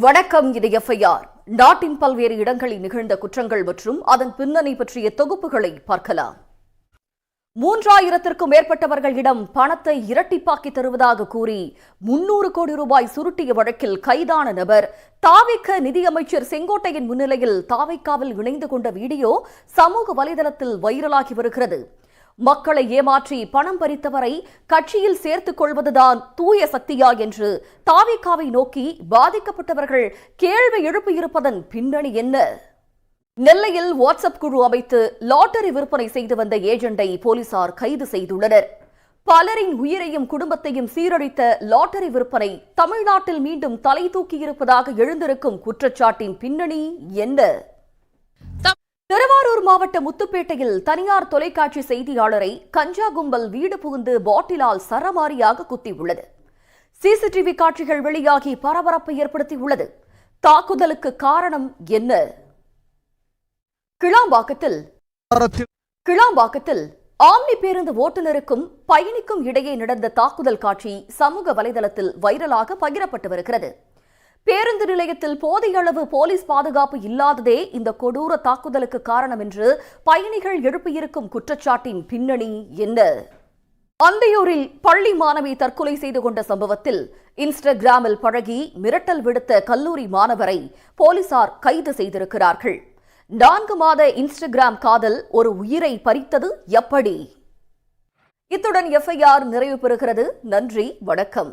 வணக்கம். இது எஃப்ஐஆர். நாட்டின் பல்வேறு இடங்களில் நிகழ்ந்த குற்றங்கள் மற்றும் அதன் பின்னணி பற்றிய தொகுப்புகளை பார்க்கலாம். 3000க்கும் மேற்பட்டவர்களிடம் பணத்தை இரட்டிப்பாக்கி தருவதாக கூறி 300 கோடி ரூபாய் சுருட்டிய வழக்கில் கைதான நபர் தாவிக நிதியமைச்சர் செங்கோட்டையன் முன்னிலையில் தாவிகாவில் இணைந்து கொண்ட வீடியோ சமூக வலைதளத்தில் வைரலாகி வருகிறது. மக்களை ஏமாற்றி பணம் பறித்தவரை கட்சியில் சேர்த்துக் கொள்வதுதான் தூய சக்தியா என்று தாவிகாவை நோக்கி பாதிக்கப்பட்டவர்கள் கேள்வி எழுப்பியிருப்பதன் பின்னணி என்ன? நெல்லையில் வாட்ஸ்அப் குழு அமைத்து லாட்டரி விற்பனை செய்து வந்த ஏஜெண்டை போலீசார் கைது செய்துள்ளனர். பலரின் உயிரையும் குடும்பத்தையும் சீரழித்த லாட்டரி விற்பனை தமிழ்நாட்டில் மீண்டும் தலை தூக்கியிருப்பதாக எழுந்திருக்கும் குற்றச்சாட்டின் பின்னணி என்ன? திருவாரூர் மாவட்ட முத்துப்பேட்டையில் தனியார் தொலைக்காட்சி செய்தியாளரை கஞ்சா கும்பல் வீடு புகுந்து பாட்டிலால் சரமாரியாக குத்தியுள்ளது. சிசிடிவி காட்சிகள் வெளியாகி பரபரப்பை ஏற்படுத்தியுள்ளது. தாக்குதலுக்கு காரணம் என்ன? கிளாம்பாக்கத்தில் ஆம்னி பேருந்து ஓட்டுநருக்கும் பயணிக்கும் இடையே நடந்த தாக்குதல் காட்சி சமூக வலைதளத்தில் வைரலாக பகிரப்பட்டு வருகிறது. பேருந்து நிலையத்தில் போதிய அளவு போலீஸ் பாதுகாப்பு இல்லாததே இந்த கொடூர தாக்குதலுக்கு காரணம் என்று பயணிகள் எழுப்பியிருக்கும் குற்றச்சாட்டின் பின்னணி என்ன? அந்தியூரில் பள்ளி மாணவி தற்கொலை செய்து கொண்ட சம்பவத்தில் இன்ஸ்டாகிராமில் பழகி மிரட்டல் விடுத்த கல்லூரி மாணவரை போலீசார் கைது செய்திருக்கிறார்கள். 4 மாத இன்ஸ்டாகிராம் காதல் ஒரு உயிரை பறித்தது எப்படி? இத்துடன் எஃப்ஐஆர் நிறைவு பெறுகிறது. நன்றி, வணக்கம்.